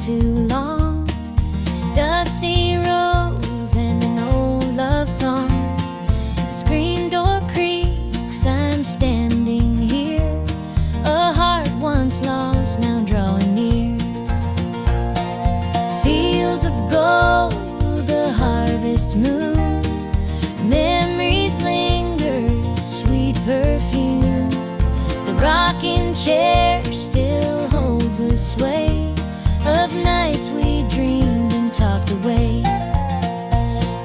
too long. Dusty roads and an old love song. The screen door creaks, I'm standing here. A heart once lost, now drawing near. Fields of gold, the harvest moon. Memories linger, sweet perfume. The rocking chair still holds the sway of nights we dreamed and talked away.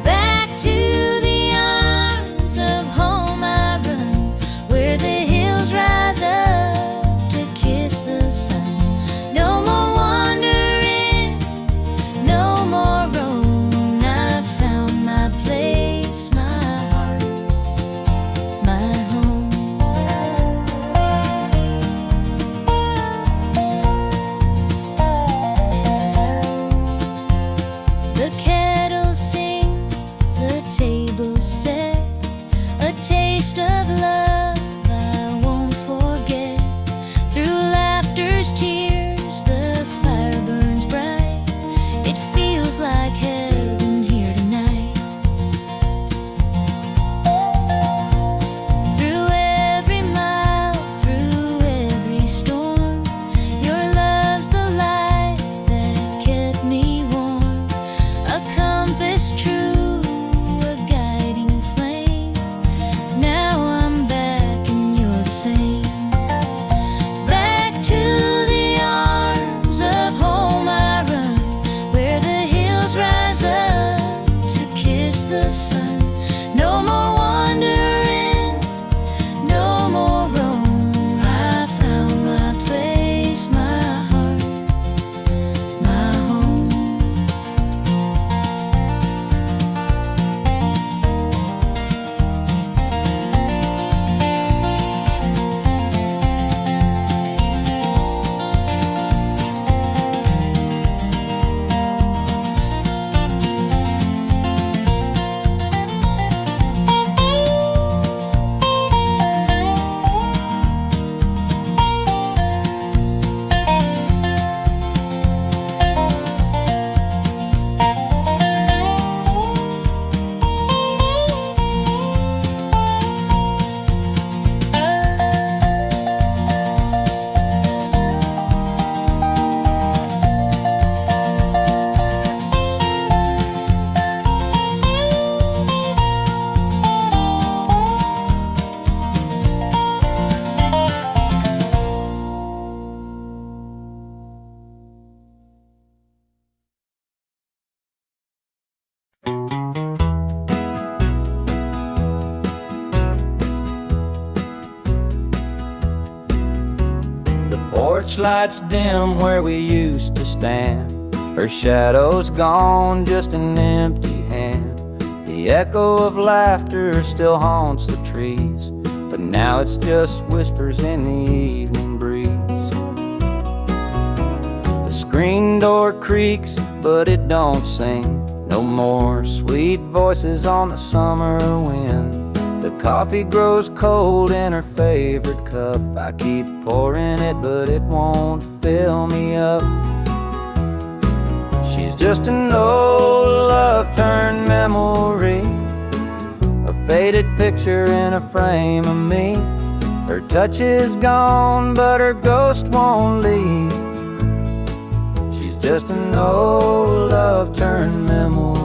Back to the arms of home I run, where the hills rise up to kiss the sun. No more wandering, no more roam. I found my place, my heart, my home. The kettle sings, the table set, a taste of love I won't forget. Through laughter's tears, the fire burns bright. It feels like heaven here tonight. Through every mile, through every storm, your love's the light that kept me warm. A compass true, a guiding flame. Now I'm back and you're the same. Back to the arms of home I run, where the hills rise up to kiss the sun. No more wandering, no more roam. I found my place, my heart, my home. The porch lights dim where we used to stand. Her shadow's gone, just an empty hand. The echo of laughter still haunts the trees, but now it's just whispers in the evening breeze. The screen door creaks, but it don't sing. No more sweet voices on the summer wind. The coffee grows cold in her favorite cup. I keep pouring it, but it won't fill me up. She's just an old love turned memory, a faded picture in a frame of me. Her touch is gone, but her ghost won't leave. She's just an old love turned memory.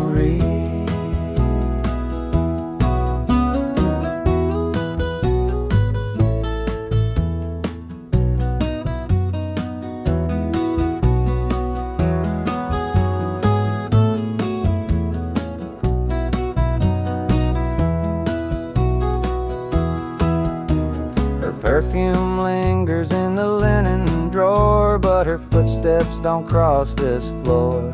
Perfume lingers in the linen drawer, but her footsteps don't cross this floor.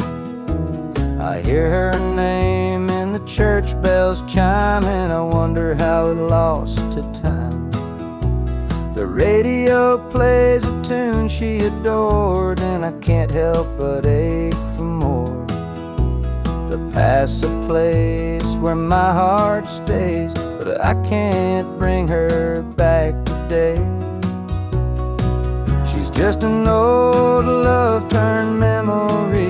I hear her name in the church bells chiming. I wonder how it lost to time. The radio plays a tune she adored, and I can't help but ache for more. The past's a place where my heart stays, but I can't bring her back today. She's just an old love turned memory,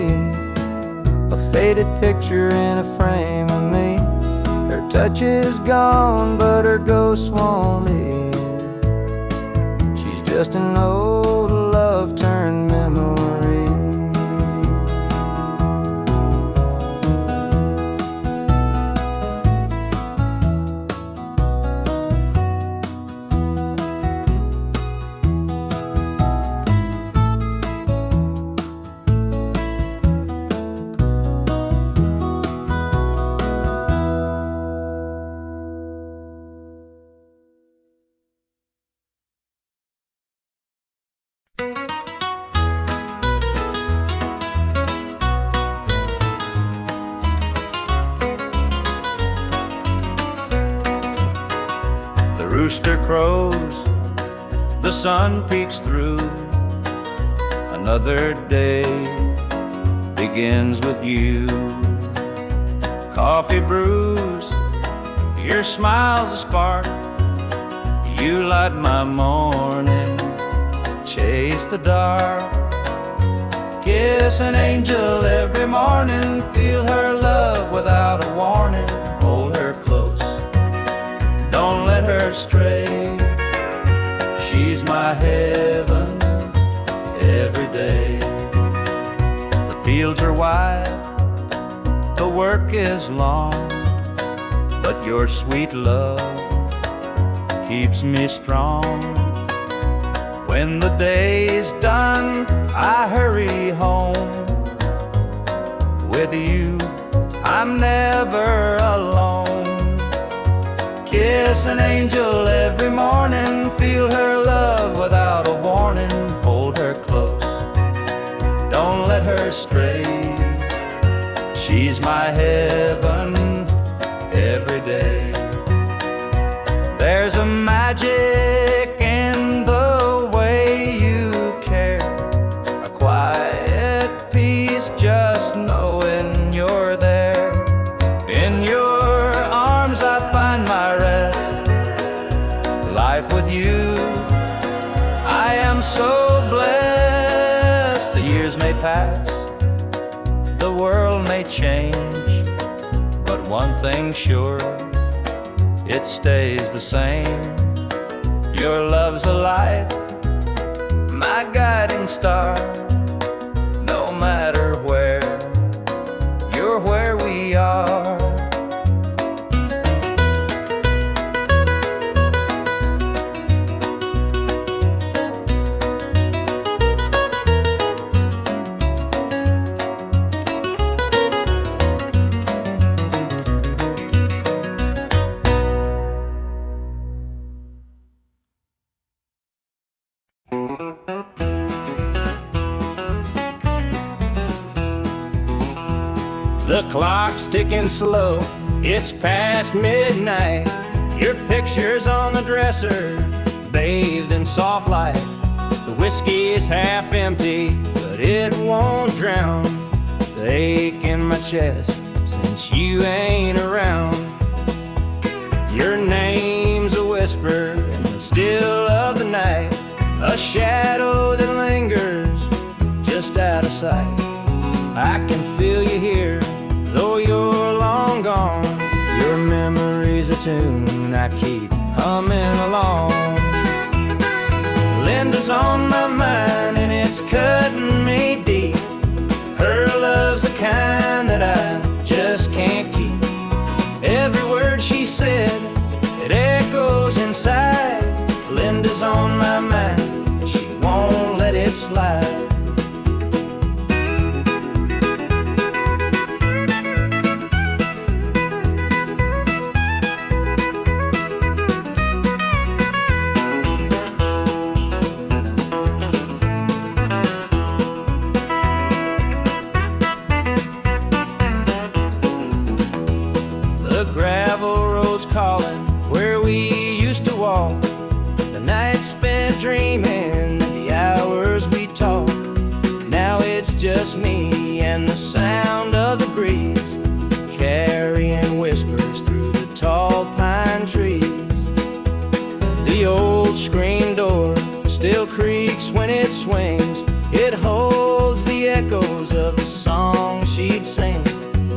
picture in a frame of me. Her touch is gone, but her ghost won't leave. She's just an old love turned memory. The rooster crows, the sun peeks through. Another day begins with you. Coffee brews, your smile's a spark. You light my morning, chase the dark. Kiss an angel every morning, feel her love without a warning. Hold her close, don't let her stray. She's my heaven every day. The fields are wide, the work is long, but your sweet love keeps me strong. When the day's done, I hurry home. With you, I'm never alone. Kiss an angel every morning, feel her love without a warning. Hold her close, don't let her stray. She's my heaven every day. There's a magic in the way you care, a quiet peace just knowing you're there. In your arms I find my rest. Life with you, I am so blessed. The years may pass, the world may change, but one thing's sure, it stays the same. Your love's a light, my guiding star. No matter where, you're where we are. The clock's ticking slow, it's past midnight. Your picture's on the dresser, bathed in soft light. The whiskey is half empty, but it won't drown the ache in my chest since you ain't around. Your name's a whisper in the still of the night, a shadow that lingers just out of sight. I can feel you here, though you're long gone. Your memory's a tune I keep humming along. Linda's on my mind and it's cutting me deep. Her love's the kind that I just can't keep. Every word she said, it echoes inside. Linda's on my mind and she won't let it slide. Dreaming the hours we talked. Now it's just me and the sound of the breeze carrying whispers through the tall pine trees. The old screen door still creaks when it swings. It holds the echoes of the song she'd sing.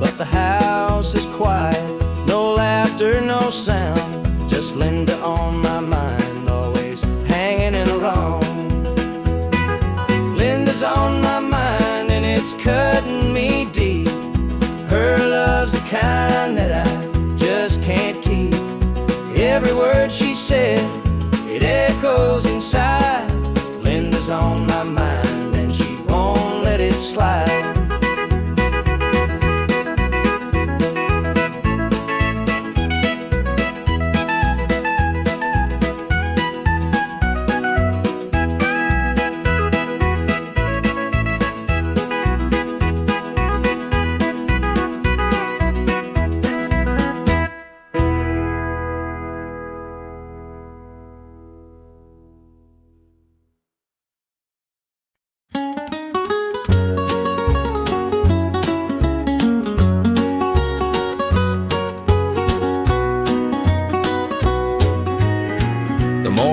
but the house is quiet. No laughter, no sound, just Linda on my mind, always hanging around. Linda's on my mind and it's cutting me deep. Her love's the kind that I just can't keep. Every word she said, it echoes inside. Linda's on my mind and she won't let it slide.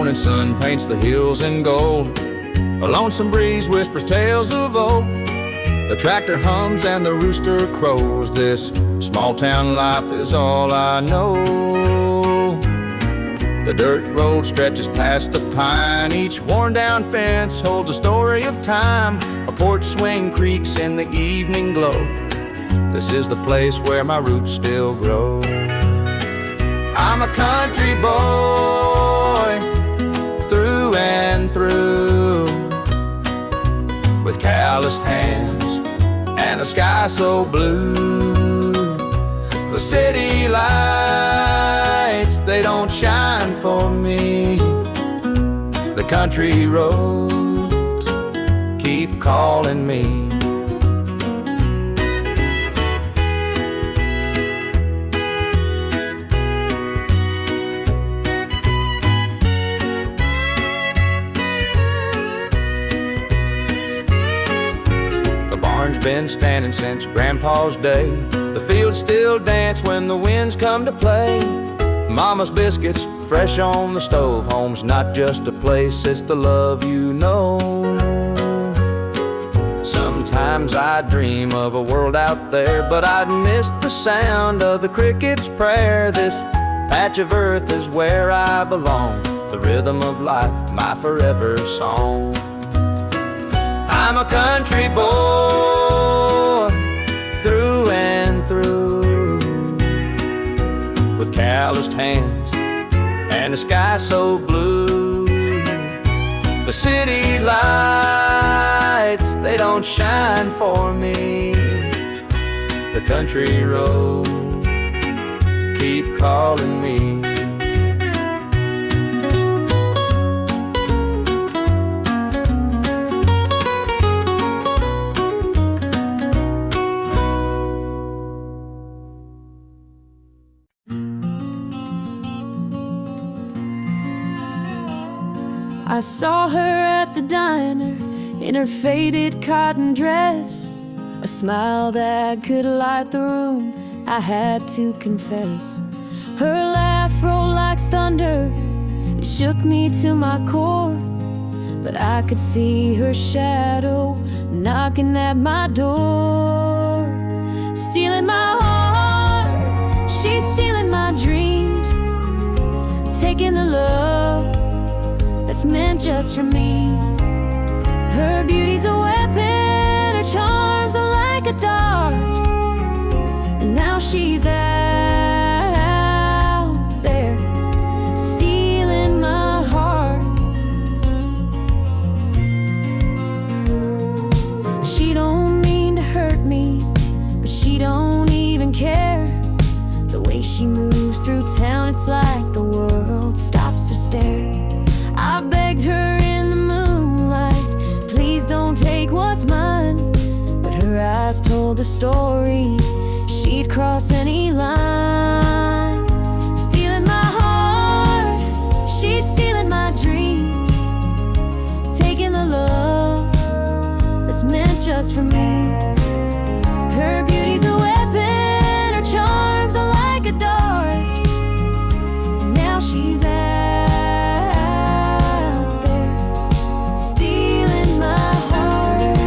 The sun paints the hills in gold. A lonesome breeze whispers tales of old. The tractor hums and the rooster crows. This small town life is all I know. The dirt road stretches past the pine. Each worn down fence holds a story of time. A porch swing creaks in the evening glow. This is the place where my roots still grow. I'm a country boy, through and through, with calloused hands and a sky so blue. The city lights, they don't shine for me. The country roads keep calling me. Been standing since Grandpa's day. The fields still dance when the winds come to play. Mama's biscuits fresh on the stove. Home's not just a place, it's the love you know. Sometimes I dream of a world out there, but I'd miss the sound of the cricket's prayer. This patch of earth is where I belong. The rhythm of life, my forever song. I'm a country boy, through and through, with calloused hands and a sky so blue. The city lights, they don't shine for me. The country roads keep calling me. I saw her at the diner in her faded cotton dress, a smile that could light the room, I had to confess. Her laugh rolled like thunder, it shook me to my core, but I could see her shadow knocking at my door. Stealing my heart, she's stealing my dreams, taking the love that's meant just for me. Her beauty's a weapon, her charms are like a dart, and now she's out there stealing my heart. She don't mean to hurt me, but she don't even care. The way she moves through town, it's like the world stops to stare. I begged her in the moonlight, please don't take what's mine, but her eyes told a story, she'd cross any line. Stealing my heart, she's stealing my dreams, taking the love that's meant just for me. Her beauty's a weapon, her charms are like a dart, and now she's out there stealing my heart.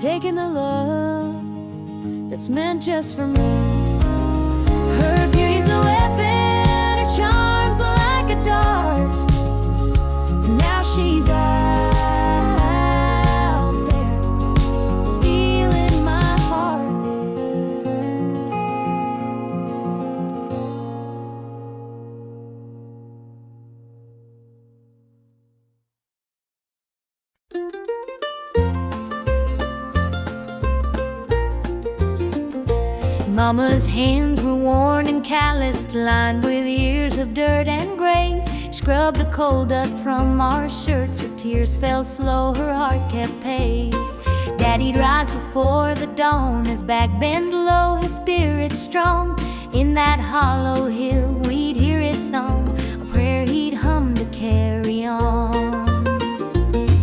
taking the love that's meant just for me. Her beauty's a weapon, her charms are like a dart. And now she's out there, stealing my heart. Mama's hands were worn and calloused, lined with years of dirt and graze. Scrubbed the coal dust from our shirts, her tears fell slow, her heart kept pace. Daddy'd rise before the dawn, his back bent low, his spirit strong. In that hollow hill we'd hear his song, a prayer he'd hum to carry on.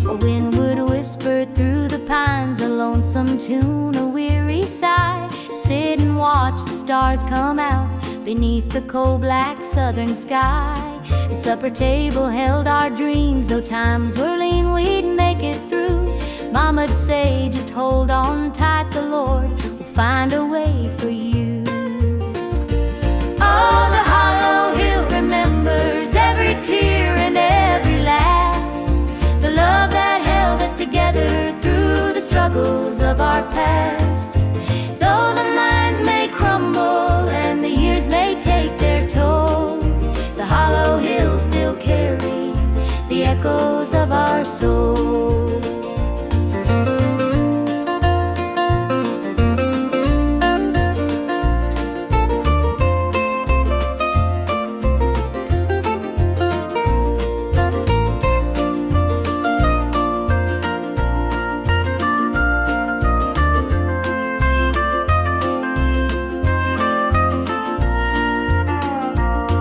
A wind would whisper through the pines, a lonesome tune, a weary sigh. Sit and watch the stars come out beneath the coal-black southern sky. The supper table held our dreams, though times were lean, we'd make it through. Mama'd say, just hold on tight, the Lord will find a way for you. Oh, the hollow hill remembers every tear and every laugh, the love that held us together through the struggles of our past. Though the minds may crumble and the years may take their toll, the hollow hill still carries the echoes of our soul.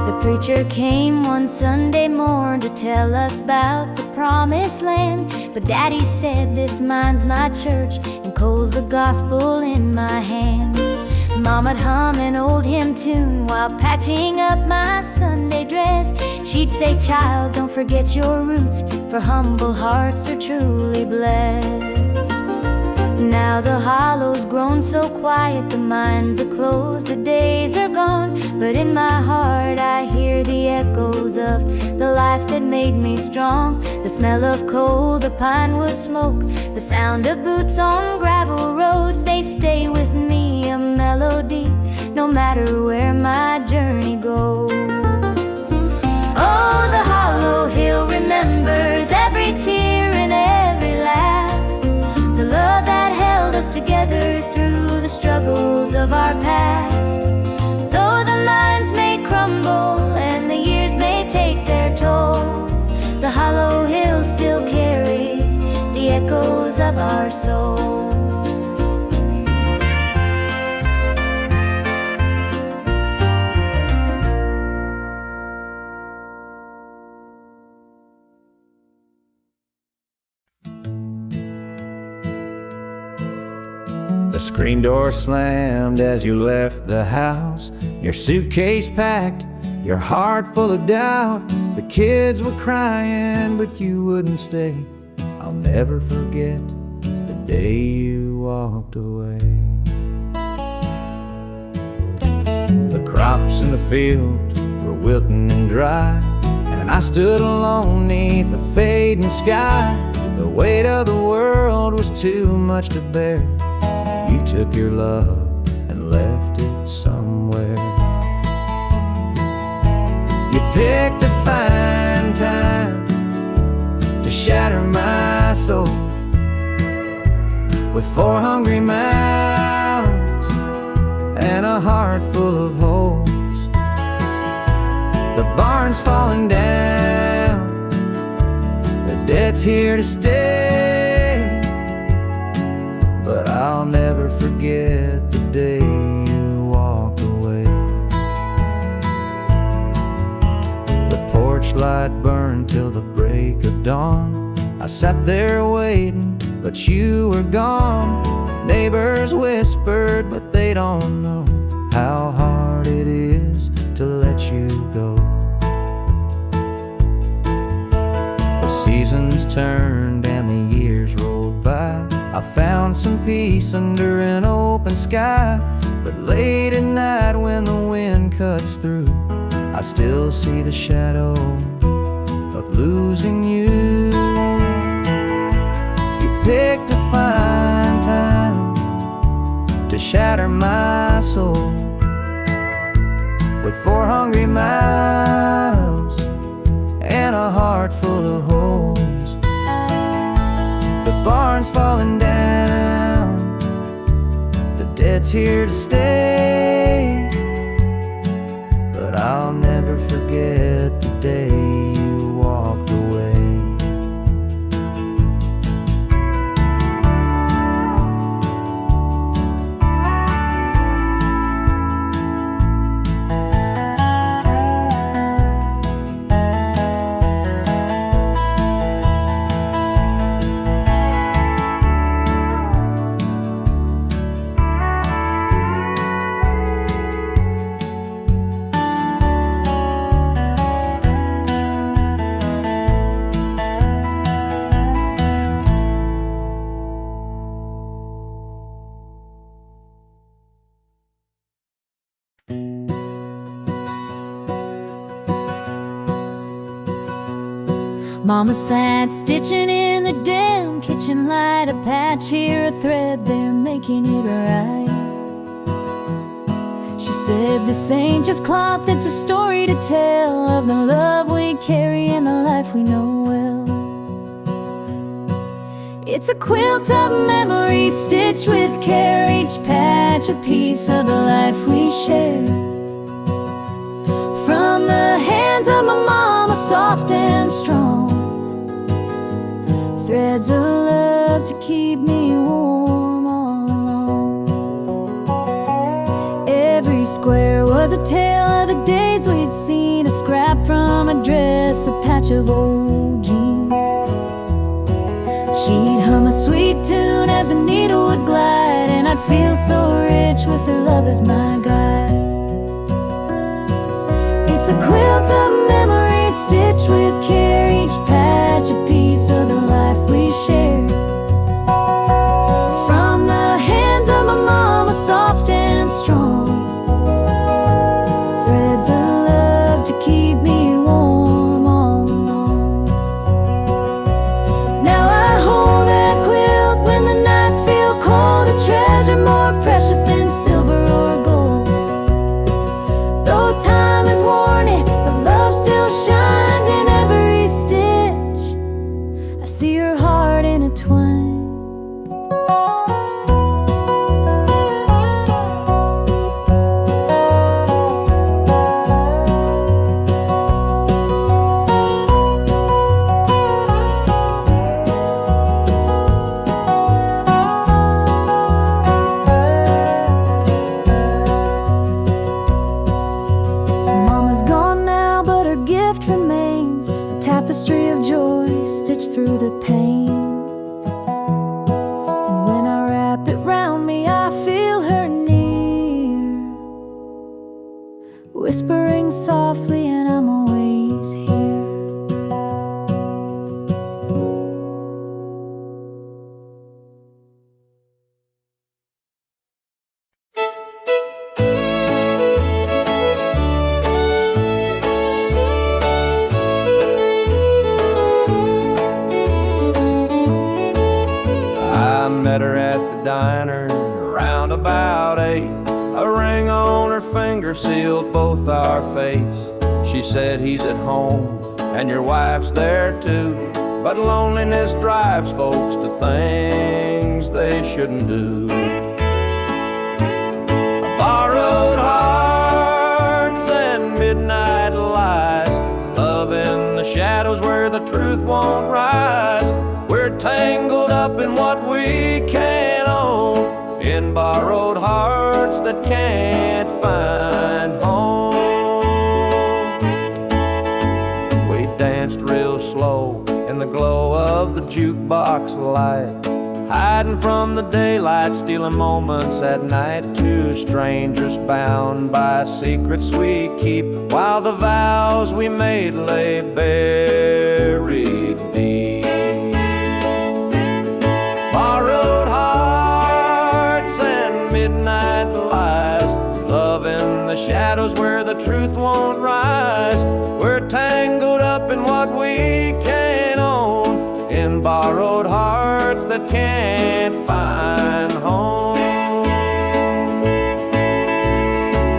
The preacher came one Sunday morn to tell us about the promised land. But Daddy said, this mine's my church, and coal's the gospel in my hand. Mama'd hum an old hymn tune while patching up my Sunday dress. She'd say, child, don't forget your roots, for humble hearts are truly blessed. Now the hollow's grown so quiet, the mines are closed, the days are gone. But in my heart I hear the echoes of the life that made me strong. The smell of coal, the pine wood smoke, the sound of boots on gravel roads, they stay with me, a melody, no matter where my journey goes. Oh, the hollow hill remembers every tear and every laugh, the love that held us together through the struggles of our past. Though the minds may crumble and the years may take their toll, the hollow hill still carries the echoes of our soul. The screen door slammed as you left the house, your suitcase packed, your heart full of doubt. The kids were crying, but you wouldn't stay. I'll never forget the day you walked away. The crops in the field were wilting and dry, and I stood alone neath the fading sky. The weight of the world was too much to bear. You took your love and left it somewhere. You picked a fine time to shatter my soul with 4 hungry mouths and a heart full of holes. The barn's falling down, the debt's here to stay, but I'll never forget the day you walked away. The porch light burned till the break of dawn. I sat there waiting, but you were gone. Neighbors whispered, but they don't know how hard it is to let you go. The seasons turned and the years rolled by. I found some peace under an open sky, but late at night when the wind cuts through, I still see the shadow of losing you. You picked a fine time to shatter my soul with 4 hungry miles and a heart full of holes. The barn's falling down, the dead's here to stay, but I'll never forget the day you walked away. Mama sat stitching in the dim kitchen light, a patch here, a thread there, making it right. She said, this ain't just cloth, it's a story to tell of the love we carry and the life we know well. It's a quilt of memories stitched with care, each patch a piece of the life we share. From the hands of my mama, soft and strong, threads of love to keep me warm all along. Every square was a tale of the days we'd seen, a scrap from a dress, a patch of old jeans. She'd hum a sweet tune as the needle would glide, and I'd feel so rich with her love as my guide. It's a quilt of memories stitched with care, each patch a piece of the life we share. From the hands of my mama, soft and strong, threads of love to keep me warm all along. Now I hold that quilt when the nights feel cold, a treasure more precious than silver or gold. Though time has worn it, the love still shines in every stitch. I see her heart intertwined. Mama's gone now, but her gift remains, a tapestry of joy stitched through the pain. And when I wrap it round me, I feel her near, whispering softly, and I'm always here. I met her at the diner around about 8. A ring on her finger sealed both our fates. She said, he's at home and your wife's there too, but loneliness drives folks to things they shouldn't do. Borrowed hearts and midnight lies, love in the shadows where the truth won't rise. We're tangled up in what we can't own, in borrowed hearts that can't find home. We danced real slow in the glow of the jukebox light, hiding from the daylight, stealing moments at night. Two strangers bound by secrets we keep, while the vows we made lay buried deep. Borrowed truth won't rise. We're tangled up in what we can't own, in borrowed hearts that can't find home.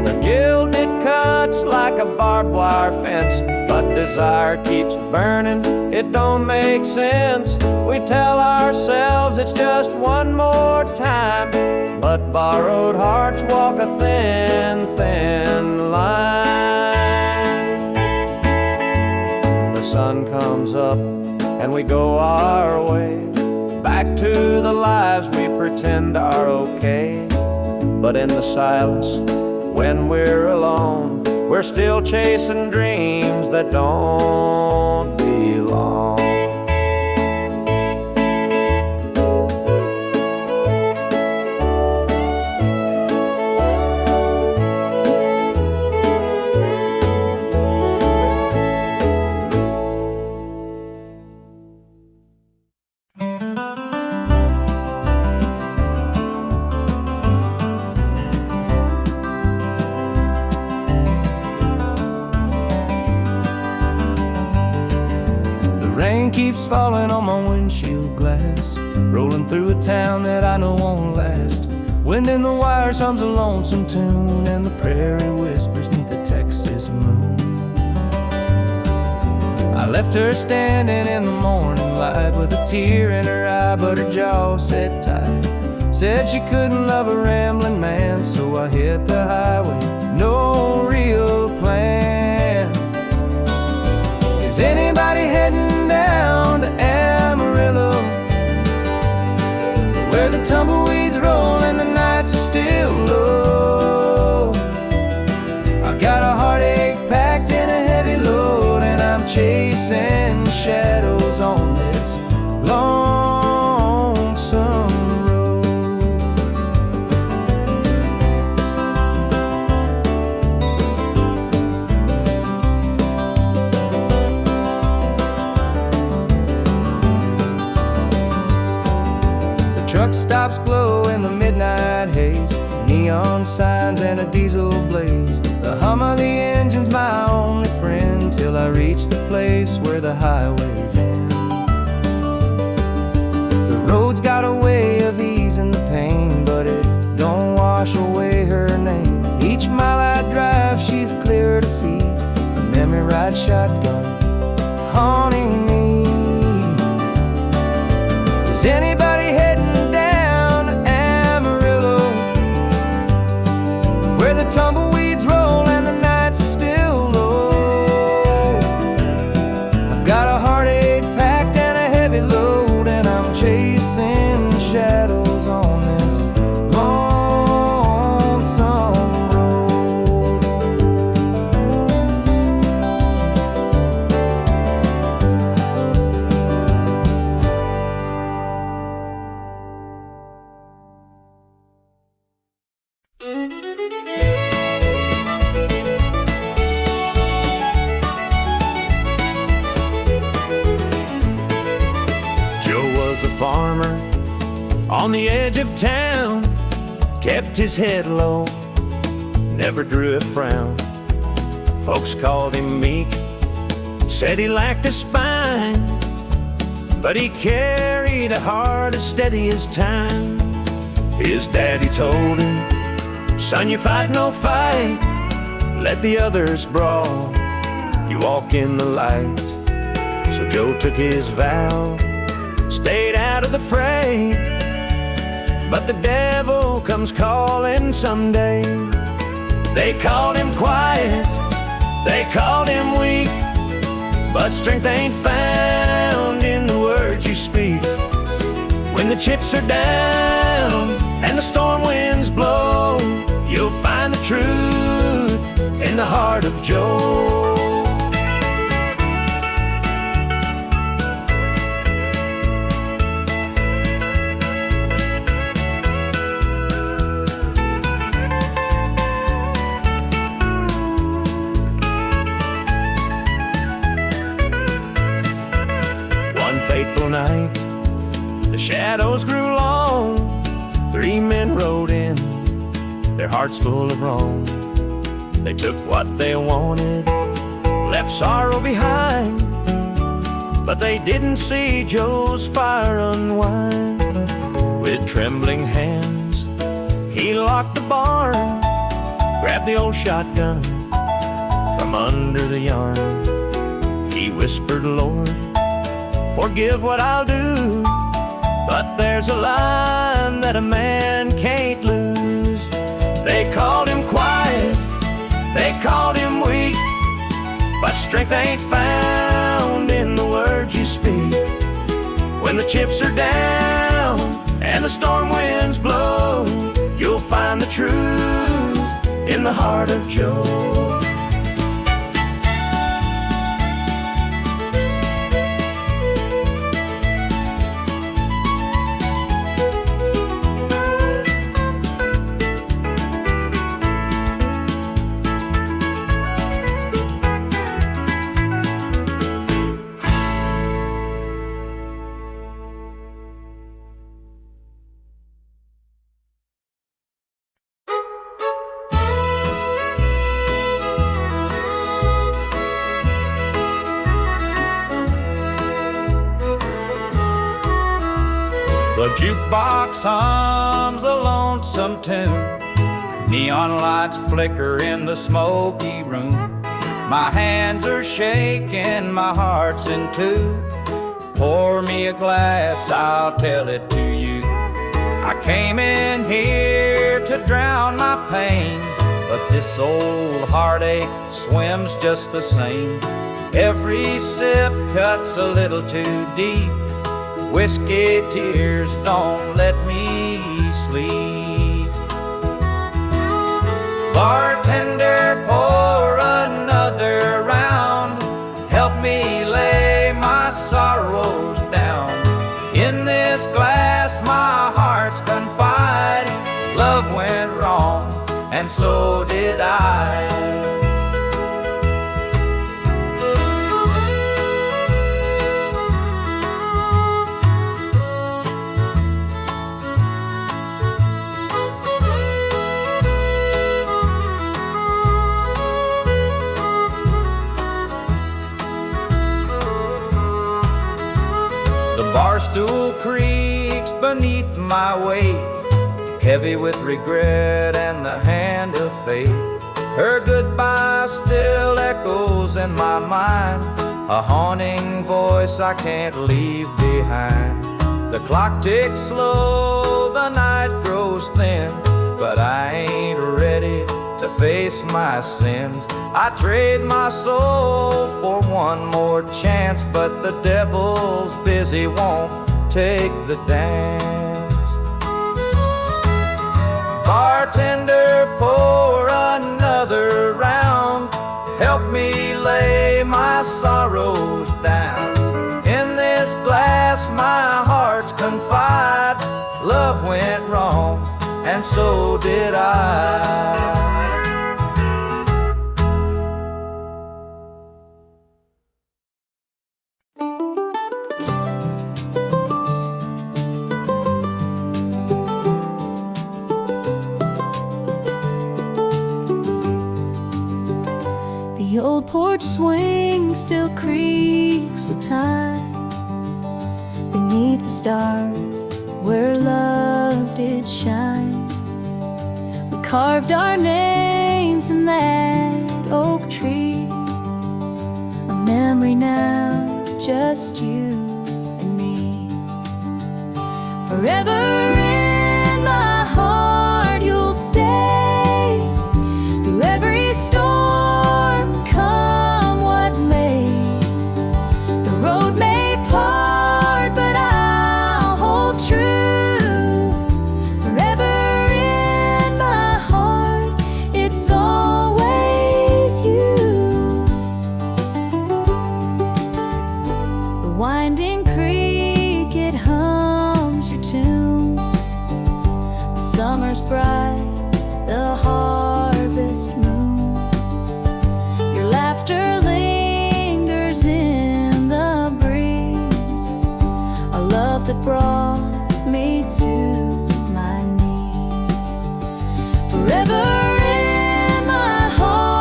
The guilt, it cuts like a barbed wire fence, but desire keeps burning, it don't make sense. We tell ourselves it's just one more time, but borrowed hearts walk a thin, thin line. The sun comes up and we go our way, back to the lives we pretend are okay. But in the silence, when we're alone, we're still chasing dreams that don't belong. Rain keeps falling on my windshield glass, rolling through a town that I know won't last. Wind in the wires hums a lonesome tune, and the prairie whispers neath the Texas moon. I left her standing in the morning light with a tear in her eye, but her jaw said tight. Said she couldn't love a rambling man, so I hit the highway, no real plan. Is anybody heading down to Amarillo, where the tumbleweeds roll and the nights are still low? I got a heartache packed in a heavy load, and I'm chasing shadows on this lonesome road. Truck stops glow in the midnight haze, neon signs and a diesel blaze. The hum of the engine's my only friend, till I reach the place where the highways end. The road's got a way of easing the pain, but it don't wash away her name. Each mile I drive, she's clear to see, a memory ride shotgun haunting me. Is anybody heading where the tumbleweeds roll and the nights are still low? I've got a heartache packed and a heavy load, and I'm chasing shadows on this lonesome farmer on the edge of town, kept his head low, never drew a frown. Folks called him meek, said he lacked a spine, but he carried a heart as steady as time. His daddy told him, son, you fight no fight, let the others brawl, you walk in the light. So Joe took his vow, stayed out of the fray, but the devil comes calling someday. They called him quiet, they called him weak, but strength ain't found in the words you speak. When the chips are down and the storm winds blow, you'll find the truth in the heart of Joe. Fateful night, the shadows grew long. 3 men rode in, their hearts full of wrong. They took what they wanted, left sorrow behind, but they didn't see Joe's fire unwind. With trembling hands, he locked the barn, grabbed the old shotgun from under the yarn. He whispered, Lord, forgive what I'll do, but there's a line that a man can't lose. They called him quiet, they called him weak, but strength ain't found in the words you speak. When the chips are down and the storm winds blow, you'll find the truth in the heart of Joe. The jukebox hums a lonesome tune. Neon lights flicker in the smoky room. My hands are shaking, my heart's in two. Pour me a glass, I'll tell it to you. I came in here to drown my pain, but this old heartache swims just the same. Every sip cuts a little too deep. Whiskey tears don't let me sleep. Bartender, pour another round. Help me lay my sorrows down. In this glass my heart's confide. Love went wrong, and so did I. The bar stool creaks beneath my weight, heavy with regret and the hand of fate. Her goodbye still echoes in my mind, a haunting voice I can't leave behind. The clock ticks slow, the night grows thin, but I ain't ready to face my sins. I trade my soul for one more chance, but the devil's busy, won't take the dance. Bartender, pour another round. Help me lay my sorrows down. In this glass my heart's confide. Love went wrong, and so did I. The old porch swing still creaks with time beneath the stars where love did shine. We carved our names in that oak tree, a memory now, just you and me. Forever in my heart you'll stay, through every storm, come what may. The road may part, but I'll hold true. Forever in my heart, it's always you. The winding creek, it hums your tune. The summer's bright, the harvest moon. Your laughter lingers in the breeze, a love that brought me to my knees. Forever in my heart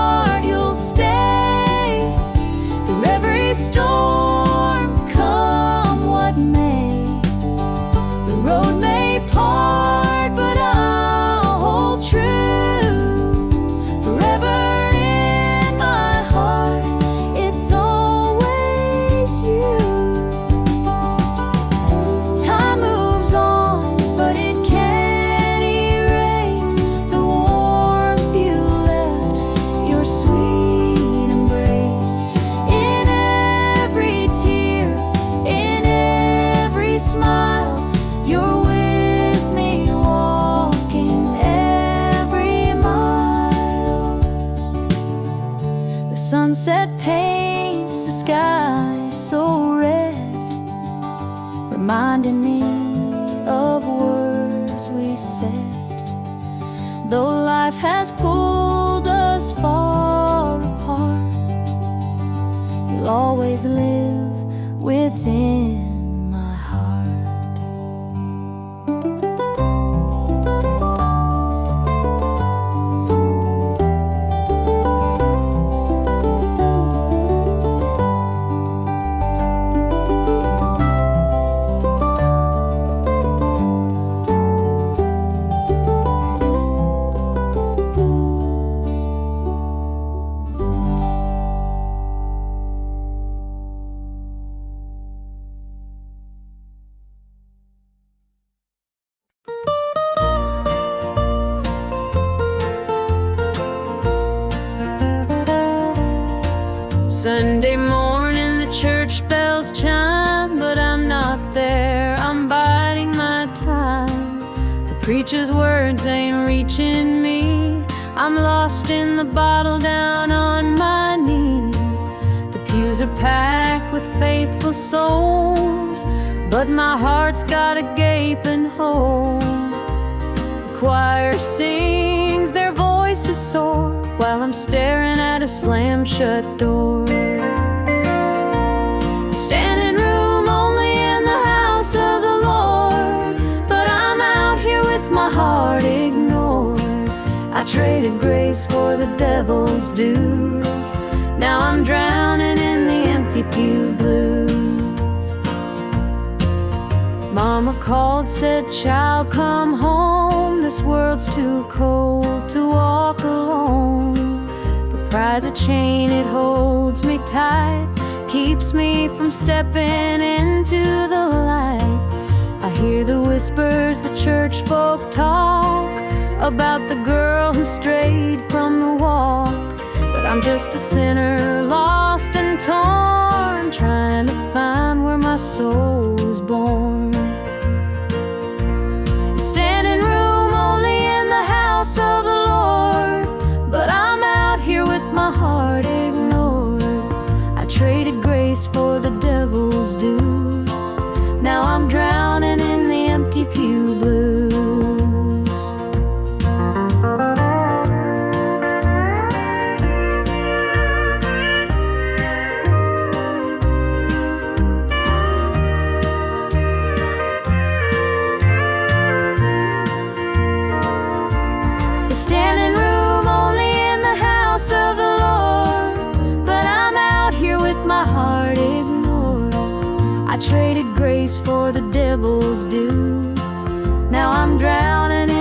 said, though life has pulled us far apart, you'll always live within my heart. Sunday morning, the church bells chime, but I'm not there, I'm biding my time. The preacher's words ain't reaching me, I'm lost in the bottle down on my knees. The pews are packed with faithful souls, but my heart's got a gaping hole. The choir sings, their voices soar, while I'm staring at a slam-shut door. Standing room only in the house of the Lord, but I'm out here with my heart ignored. I traded grace for the devil's dues, now I'm drowning in the empty pew blues. Mama called, said, child, come home, this world's too cold to walk alone. But pride's a chain, it holds me tight, keeps me from stepping into the light. I hear the whispers the church folk talk about the girl who strayed from the walk, but I'm just a sinner, lost and torn, trying to find where my soul was born. It's standing room only in the house of the Lord, but I'm out here with my heart ignored. I traded grace for the devil's dues, now I'm drowning in the empty pew blues. It's standing room only in the house of the Lord, but I'm out here with my heart ignored. I traded grace for the devil's dues, now I'm drowning in